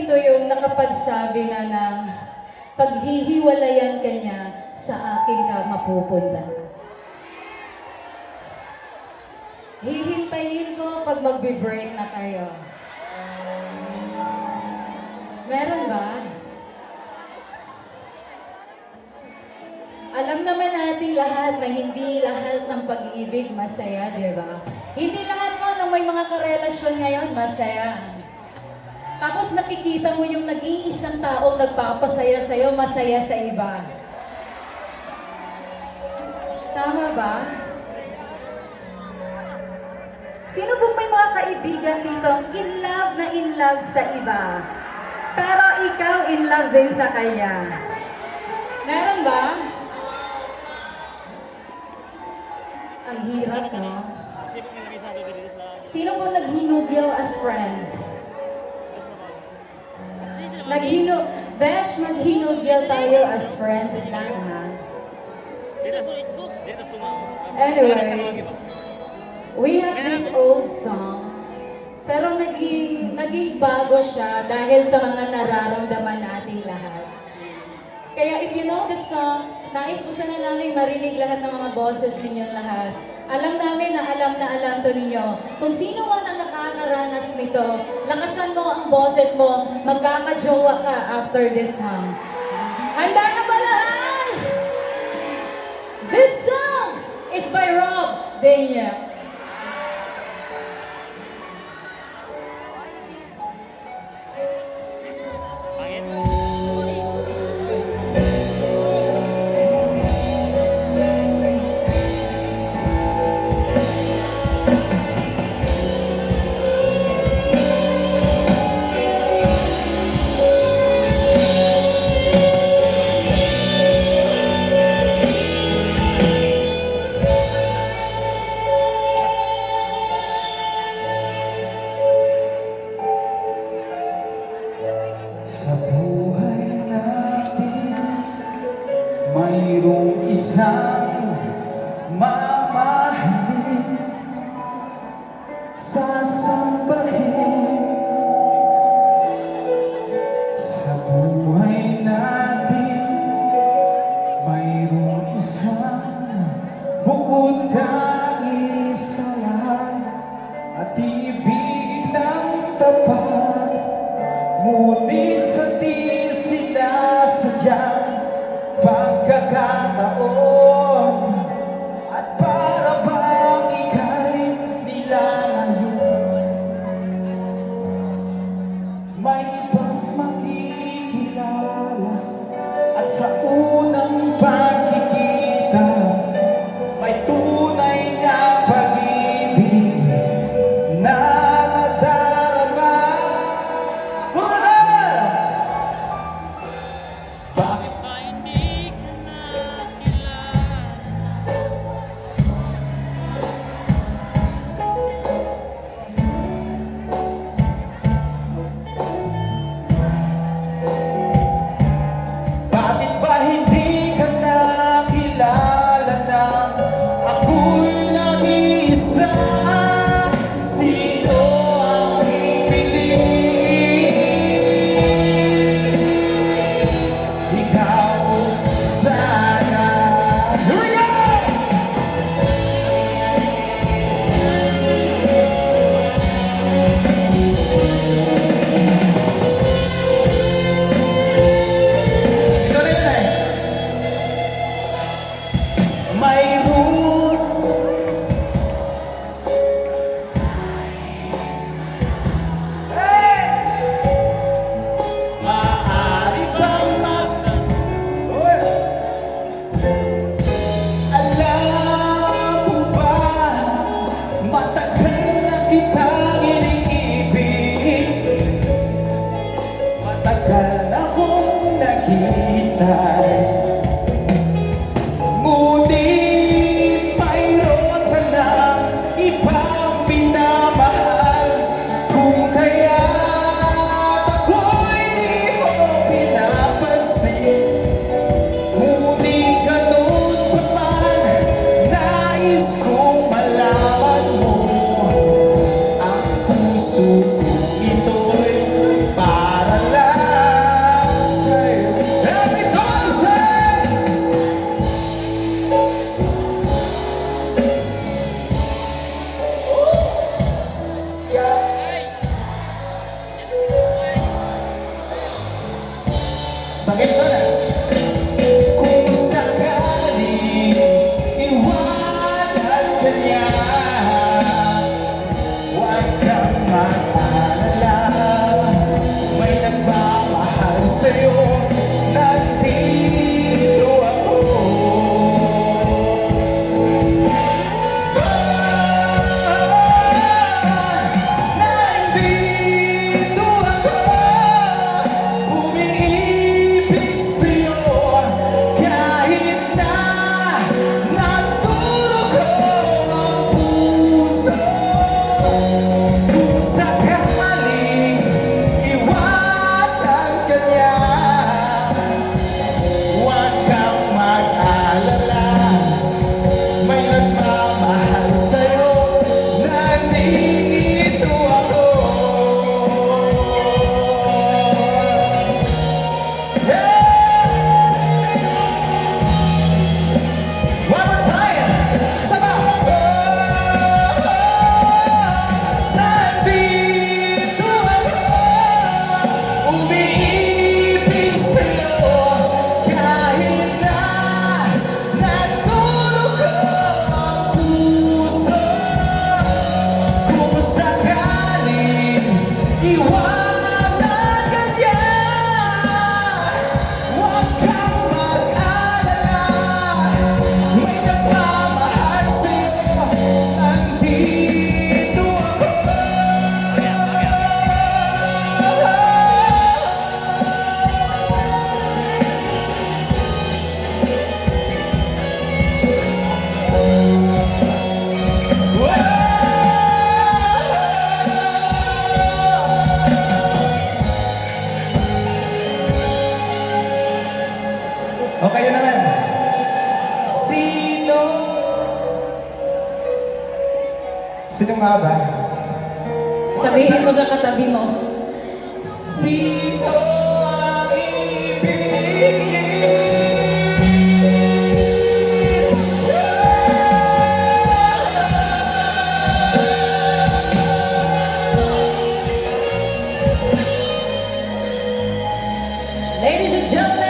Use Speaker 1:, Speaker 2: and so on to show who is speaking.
Speaker 1: dito yung nakapagsabi na ng paghihiwalayan ka niya, sa akin ka mapupunta. Hihintayin ko pag magbe-break na kayo. Meron ba? Alam naman nating lahat na hindi lahat ng pag-ibig masaya, di ba? Hindi lahat mo ng may mga karelasyon ngayon masaya. Tapos nakikita mo yung nag-iisang taong nagpapasaya sa'yo, masaya sa iba. Tama ba? Sino pong may mga kaibigan dito in love sa iba? Pero ikaw in love din sa kanya. Meron ba? Ang hirap, no? Sino pong naghinugyaw as friends? Besh, maghinugyaw tayo as friends lang, ha? Anyway, we have this old song, pero naging bago siya dahil sa mga nararamdaman nating lahat. Kaya if you know the song, nais po sana namin marinig lahat ng mga boses ninyong lahat. Alam namin na alam to ninyo. Kung sino man ang nakakaranas nito, lakasan mo ang boses mo, magkakajowa ka after this song. Handa na ba lahat? This song is by Rob Daniel.
Speaker 2: Sa buhay natin, mayroong isang mamahalin, sasambahin. Sa buhay natin, mayroong isang bukod tanging sa lahat at ibig ng tapat. Ngunit sa di sinasadyang pagkakataon at para bang ika'y nilalayo, may ibang makikilala at sa unang pagkikita may tunay na pag-ibig na nadarama. Bakit ba hindi ka nakilala? Bakit ba hindi ka Sakit na na. Kung sakaling iwanan ka niya, huwag kang mag-alala. May nagmamahal sa'yo, nandito ako. Nandito ako, umiibig sa'yo, kahit na natulog ang puso. Kung sakaling iwanan ka niya, huwag kang mag-alala. May nagmamahal sa'yo, nandito ako. Yeah! One more time! Isa pa! Nandito ako, umiibig sa'yo, kahit na natulog ang puso. Kung sakaling iwanan ka niya, huwag kang mag-alala. May nagmamahal sa'yo, nandito ako. O kayo naman. Sino? Sino nga ba?
Speaker 1: Sabihin mo sa katabi mo.
Speaker 2: Sino ang ibigin?
Speaker 1: Ladies and gentlemen,